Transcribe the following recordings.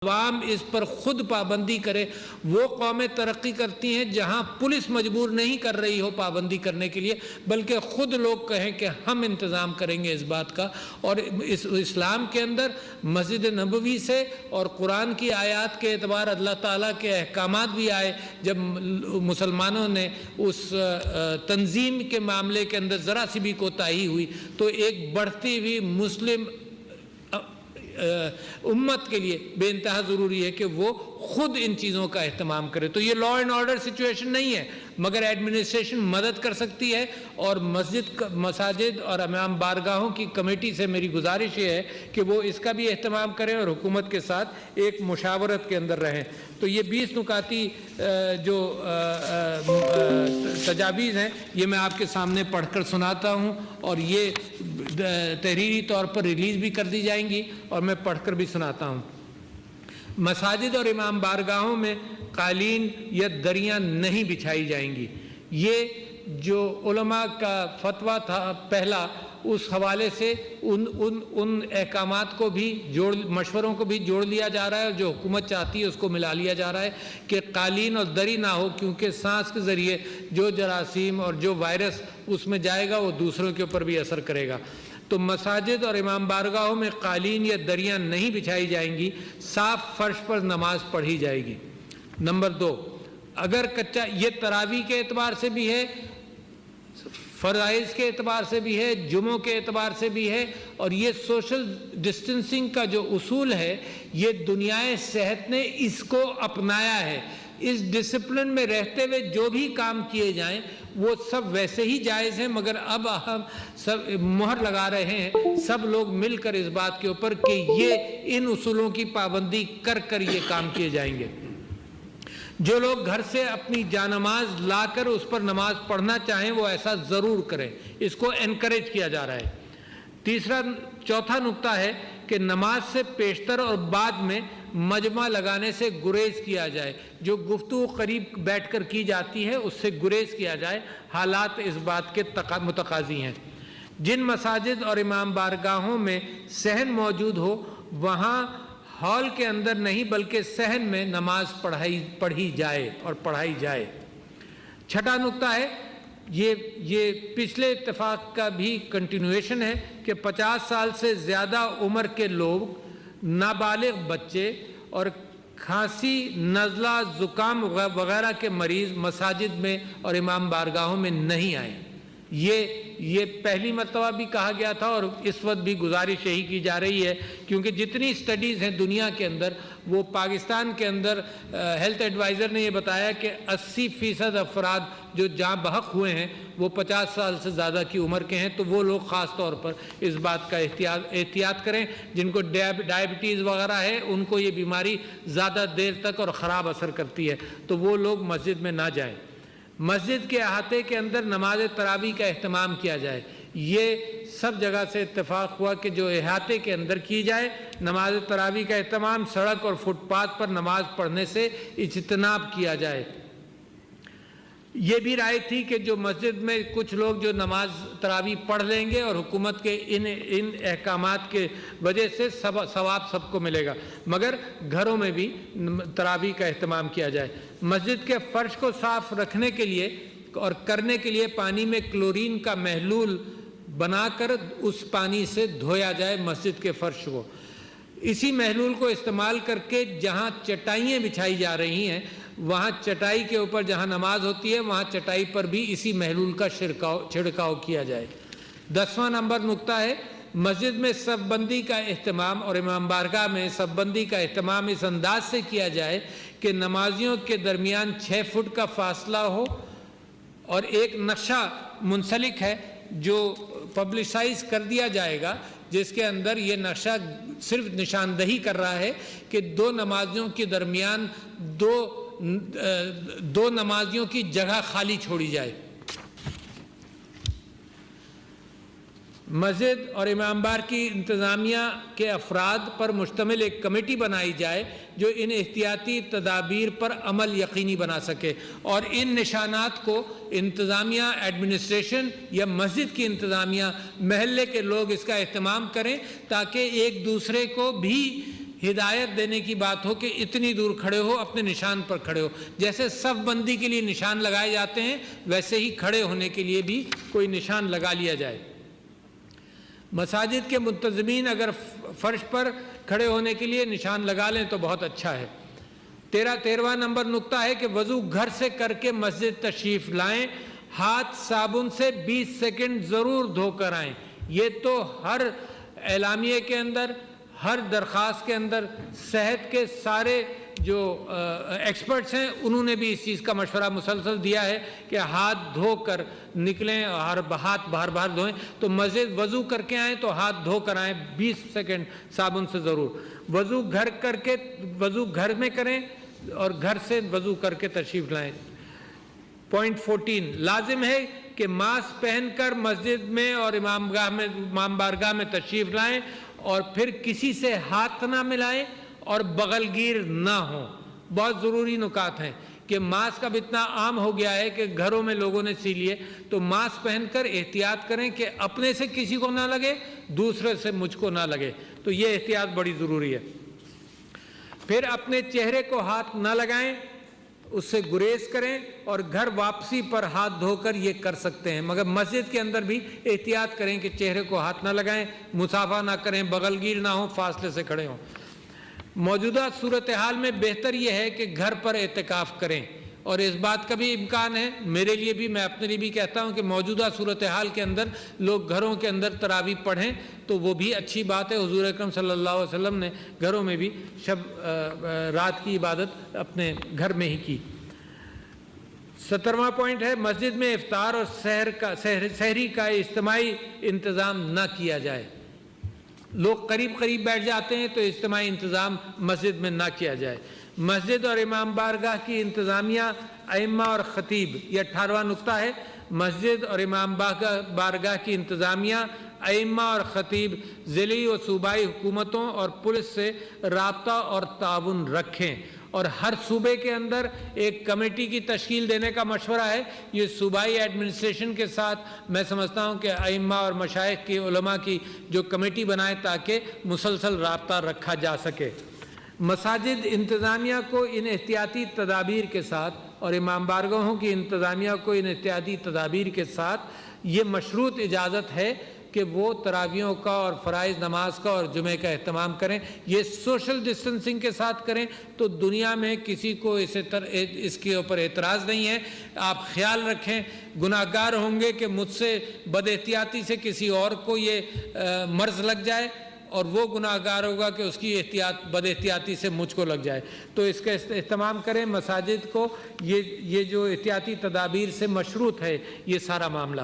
عوام اس پر خود پابندی کرے۔ وہ قومیں ترقی کرتی ہیں جہاں پولیس مجبور نہیں کر رہی ہو پابندی کرنے کے لیے، بلکہ خود لوگ کہیں کہ ہم انتظام کریں گے اس بات کا۔ اور اسلام کے اندر مسجد نبوی سے اور قرآن کی آیات کے اعتبار اللہ تعالیٰ کے احکامات بھی آئے۔ جب مسلمانوں نے اس تنظیم کے معاملے کے اندر ذرا سی بھی کوتاہی ہوئی تو ایک بڑھتی ہوئی مسلم امت کے لیے بے انتہا ضروری ہے کہ وہ خود ان چیزوں کا اہتمام کرے۔ تو یہ لا اینڈ آرڈر سچویشن نہیں ہے، مگر ایڈمنسٹریشن مدد کر سکتی ہے۔ اور مساجد اور امام بارگاہوں کی کمیٹی سے میری گزارش یہ ہے کہ وہ اس کا بھی اہتمام کریں اور حکومت کے ساتھ ایک مشاورت کے اندر رہیں۔ تو یہ 20 نکاتی جو تجاویز ہیں یہ میں آپ کے سامنے پڑھ کر سناتا ہوں، اور یہ تحریری طور پر ریلیز بھی کر دی جائیں گی اور میں پڑھ کر بھی سناتا ہوں۔ مساجد اور امام بارگاہوں میں قالین یا دریاں نہیں بچھائی جائیں گی۔ یہ جو علماء کا فتویٰ تھا پہلا، اس حوالے سے ان احکامات کو بھی مشوروں کو بھی جوڑ لیا جا رہا ہے، اور جو حکومت چاہتی ہے اس کو ملا لیا جا رہا ہے کہ قالین اور دری نہ ہو، کیونکہ سانس کے ذریعے جو جراثیم اور جو وائرس اس میں جائے گا وہ دوسروں کے اوپر بھی اثر کرے گا۔ تو مساجد اور امام بارگاہوں میں قالین یا دریاں نہیں بچھائی جائیں گی، صاف فرش پر نماز پڑھی جائے گی۔ نمبر 2، اگر کچا، یہ تراویح کے اعتبار سے بھی ہے، فرائض کے اعتبار سے بھی ہے، جمعوں کے اعتبار سے بھی ہے، اور یہ سوشل ڈسٹنسنگ کا جو اصول ہے یہ دنیائے صحت نے اس کو اپنایا ہے۔ اس ڈسپلن میں رہتے ہوئے جو بھی کام کیے جائیں وہ سب ویسے ہی جائز ہیں، مگر اب ہم سب مہر لگا رہے ہیں سب لوگ مل کر اس بات کے اوپر کہ یہ ان اصولوں کی پابندی کر کر یہ کام کیے جائیں گے۔ جو لوگ گھر سے اپنی جانماز لا کر اس پر نماز پڑھنا چاہیں وہ ایسا ضرور کریں، اس کو انکریج کیا جا رہا ہے۔ چوتھا نقطہ ہے کہ نماز سے پیشتر اور بعد میں مجمع لگانے سے گریز کیا جائے۔ جو گفتگو قریب بیٹھ کر کی جاتی ہے اس سے گریز کیا جائے، حالات اس بات کے متقاضی ہیں۔ جن مساجد اور امام بارگاہوں میں صحن موجود ہو وہاں ہال کے اندر نہیں بلکہ صحن میں نماز پڑھی جائے اور پڑھائی جائے۔ چھٹا نقطہ ہے، یہ پچھلے اتفاق کا بھی کنٹینویشن ہے کہ 50 سال سے زیادہ عمر کے لوگ، نابالغ بچے اور کھانسی، نزلہ، زکام وغیرہ کے مریض مساجد میں اور امام بارگاہوں میں نہیں آئیں۔ یہ پہلی مرتبہ بھی کہا گیا تھا اور اس وقت بھی گزارش یہی کی جا رہی ہے، کیونکہ جتنی سٹڈیز ہیں دنیا کے اندر، وہ پاکستان کے اندر ہیلتھ ایڈوائزر نے یہ بتایا کہ 80% افراد جو جاں بحق ہوئے ہیں وہ 50 سال سے زیادہ کی عمر کے ہیں۔ تو وہ لوگ خاص طور پر اس بات کا احتیاط کریں، جن کو ڈائبٹیز وغیرہ ہے ان کو یہ بیماری زیادہ دیر تک اور خراب اثر کرتی ہے، تو وہ لوگ مسجد میں نہ جائیں۔ مسجد کے احاطے کے اندر نماز تراویح کا اہتمام کیا جائے۔ یہ سب جگہ سے اتفاق ہوا کہ جو احاطے کے اندر کی جائے نماز تراویح کا اہتمام، سڑک اور فٹ پاتھ پر نماز پڑھنے سے اجتناب کیا جائے۔ یہ بھی رائے تھی کہ جو مسجد میں کچھ لوگ جو نماز تراویح پڑھ لیں گے اور حکومت کے ان احکامات کے وجہ سے ثواب سب کو ملے گا، مگر گھروں میں بھی تراویح کا اہتمام کیا جائے۔ مسجد کے فرش کو صاف رکھنے کے لیے اور کرنے کے لیے پانی میں کلورین کا محلول بنا کر اس پانی سے دھویا جائے مسجد کے فرش کو۔ اسی محلول کو استعمال کر کے جہاں چٹائیاں بچھائی جا رہی ہیں وہاں چٹائی کے اوپر جہاں نماز ہوتی ہے وہاں چٹائی پر بھی اسی محلول کا چھڑکاؤ کیا جائے۔ 10واں نمبر نقطہ ہے، مسجد میں صف بندی کا اہتمام اور امام بارگاہ میں صف بندی کا اہتمام اس انداز سے کیا جائے کہ نمازیوں کے درمیان 6 فٹ کا فاصلہ ہو، اور ایک نقشہ منسلک ہے جو پبلسائز کر دیا جائے گا جس کے اندر یہ نقشہ صرف نشاندہی کر رہا ہے کہ دو نمازیوں کے درمیان دو نمازیوں کی جگہ خالی چھوڑی جائے۔ مسجد اور امام بار کی انتظامیہ کے افراد پر مشتمل ایک کمیٹی بنائی جائے جو ان احتیاطی تدابیر پر عمل یقینی بنا سکے، اور ان نشانات کو انتظامیہ، ایڈمنسٹریشن یا مسجد کی انتظامیہ، محلے کے لوگ اس کا اہتمام کریں تاکہ ایک دوسرے کو بھی ہدایت دینے کی بات ہو کہ اتنی دور کھڑے ہو، اپنے نشان پر کھڑے ہو. جیسے صف بندی کے لیے نشان لگائے جاتے ہیں ویسے ہی کھڑے ہونے کے لیے بھی کوئی نشان لگا لیا جائے. مساجد کے منتظمین اگر فرش پر کھڑے ہونے کے لیے نشان لگا لیں تو بہت اچھا ہے. 13واں نمبر نقطہ ہے کہ وضو گھر سے کر کے مسجد تشریف لائیں. ہاتھ صابن سے 20 سیکنڈ ضرور دھو کر آئیں. یہ تو ہر اعلامیے کے اندر، ہر درخواست کے اندر، صحت کے سارے جو ایکسپرٹس ہیں انہوں نے بھی اس چیز کا مشورہ مسلسل دیا ہے کہ ہاتھ دھو کر نکلیں اور ہاتھ بار بار دھوئیں. تو مسجد وضو کر کے آئیں تو ہاتھ دھو کر آئیں 20 سیکنڈ صابن سے ضرور. وضو وضو گھر میں کریں اور گھر سے وضو کر کے تشریف لائیں. پوائنٹ 14 لازم ہے کہ ماسک پہن کر مسجد میں اور امام بارگاہ میں تشریف لائیں اور پھر کسی سے ہاتھ نہ ملائیں اور بغل گیر نہ ہوں. بہت ضروری نکات ہیں کہ ماسک اب اتنا عام ہو گیا ہے کہ گھروں میں لوگوں نے سی لیے، تو ماسک پہن کر احتیاط کریں کہ اپنے سے کسی کو نہ لگے، دوسرے سے مجھ کو نہ لگے. تو یہ احتیاط بڑی ضروری ہے. پھر اپنے چہرے کو ہاتھ نہ لگائیں، اس سے گریز کریں اور گھر واپسی پر ہاتھ دھو کر یہ کر سکتے ہیں، مگر مسجد کے اندر بھی احتیاط کریں کہ چہرے کو ہاتھ نہ لگائیں، مصافحہ نہ کریں، بغل گیر نہ ہوں، فاصلے سے کھڑے ہوں. موجودہ صورتحال میں بہتر یہ ہے کہ گھر پر اعتکاف کریں، اور اس بات کا بھی امکان ہے، میرے لیے بھی، میں اپنے لیے بھی کہتا ہوں کہ موجودہ صورتحال کے اندر لوگ گھروں کے اندر تراویح پڑھیں تو وہ بھی اچھی بات ہے. حضور اکرم صلی اللہ علیہ وسلم نے گھروں میں بھی رات کی عبادت اپنے گھر میں ہی کی. 17واں پوائنٹ ہے مسجد میں افطار اور سحری کا اجتماعی انتظام نہ کیا جائے. لوگ قریب بیٹھ جاتے ہیں تو اجتماعی انتظام مسجد میں نہ کیا جائے. مسجد اور امام بارگاہ کی انتظامیہ، ائمہ اور خطیب، یہ 18واں نقطہ ہے. مسجد اور امام بارگاہ کی انتظامیہ، ائمہ اور خطیب ضلعی و صوبائی حکومتوں اور پولیس سے رابطہ اور تعاون رکھیں اور ہر صوبے کے اندر ایک کمیٹی کی تشکیل دینے کا مشورہ ہے. یہ صوبائی ایڈمنسٹریشن کے ساتھ میں سمجھتا ہوں کہ ائمہ اور مشائخ کی، علماء کی جو کمیٹی بنائے تاکہ مسلسل رابطہ رکھا جا سکے. مساجد انتظامیہ کو ان احتیاطی تدابیر کے ساتھ اور امام بارگاہوں کی انتظامیہ کو ان احتیاطی تدابیر کے ساتھ یہ مشروط اجازت ہے کہ وہ تراویحوں کا اور فرائض نماز کا اور جمعے کا اہتمام کریں. یہ سوشل ڈسٹنسنگ کے ساتھ کریں تو دنیا میں کسی کو اس کے اوپر اعتراض نہیں ہے. آپ خیال رکھیں، گناہ گار ہوں گے کہ مجھ سے بد احتیاطی سے کسی اور کو یہ مرض لگ جائے، اور وہ گناہ گار ہوگا کہ اس کی بد احتیاطی سے مجھ کو لگ جائے. تو اس کا اہتمام کریں. مساجد کو یہ جو احتیاطی تدابیر سے مشروط ہے یہ سارا معاملہ.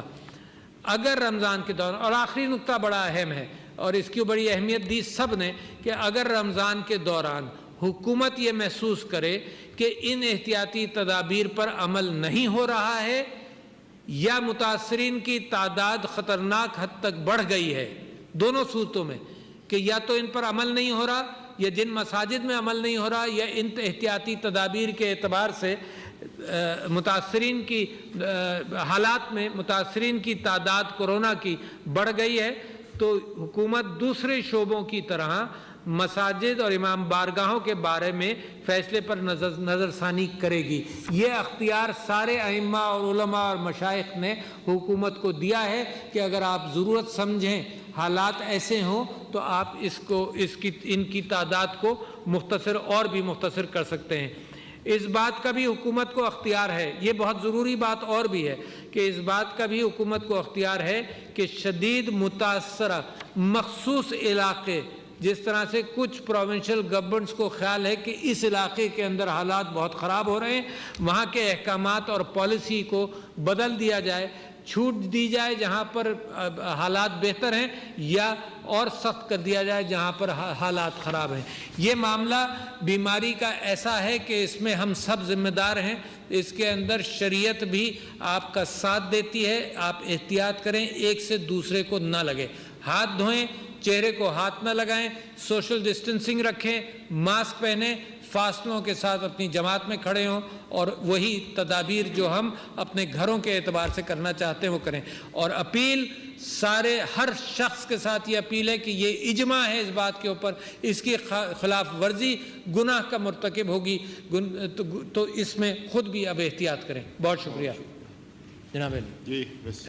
اگر رمضان کے دوران، اور آخری نقطہ بڑا اہم ہے اور اس کی بڑی اہمیت دی سب نے، کہ اگر رمضان کے دوران حکومت یہ محسوس کرے کہ ان احتیاطی تدابیر پر عمل نہیں ہو رہا ہے یا متاثرین کی تعداد خطرناک حد تک بڑھ گئی ہے، دونوں صورتوں میں، کہ یا تو ان پر عمل نہیں ہو رہا، یا جن مساجد میں عمل نہیں ہو رہا، یا ان احتیاطی تدابیر کے اعتبار سے متاثرین کی حالات میں متاثرین کی تعداد کورونا کی بڑھ گئی ہے، تو حکومت دوسرے شعبوں کی طرح مساجد اور امام بارگاہوں کے بارے میں فیصلے پر نظر ثانی کرے گی. یہ اختیار سارے ائمہ اور علماء اور مشائخ نے حکومت کو دیا ہے کہ اگر آپ ضرورت سمجھیں، حالات ایسے ہوں تو آپ ان کی تعداد کو مختصر اور بھی مختصر کر سکتے ہیں. اس بات کا بھی حکومت کو اختیار ہے، یہ بہت ضروری بات اور بھی ہے کہ اس بات کا بھی حکومت کو اختیار ہے کہ شدید متاثرہ مخصوص علاقے، جس طرح سے کچھ پروونشل گورنمنٹس کو خیال ہے کہ اس علاقے کے اندر حالات بہت خراب ہو رہے ہیں، وہاں کے احکامات اور پالیسی کو بدل دیا جائے، چھوٹ دی جائے جہاں پر حالات بہتر ہیں، یا اور سخت کر دیا جائے جہاں پر حالات خراب ہیں. یہ معاملہ بیماری کا ایسا ہے کہ اس میں ہم سب ذمہ دار ہیں. اس کے اندر شریعت بھی آپ کا ساتھ دیتی ہے. آپ احتیاط کریں، ایک سے دوسرے کو نہ لگے، ہاتھ دھوئیں، چہرے کو ہاتھ نہ لگائیں، سوشل ڈسٹنسنگ رکھیں، ماسک پہنیں، فاصلوں کے ساتھ اپنی جماعت میں کھڑے ہوں، اور وہی تدابیر جو ہم اپنے گھروں کے اعتبار سے کرنا چاہتے ہیں وہ کریں. اور اپیل سارے ہر شخص کے ساتھ یہ اپیل ہے کہ یہ اجماع ہے اس بات کے اوپر، اس کی خلاف ورزی گناہ کا مرتکب ہوگی تو اس میں خود بھی اب احتیاط کریں۔ بہت شکریہ جناب علی۔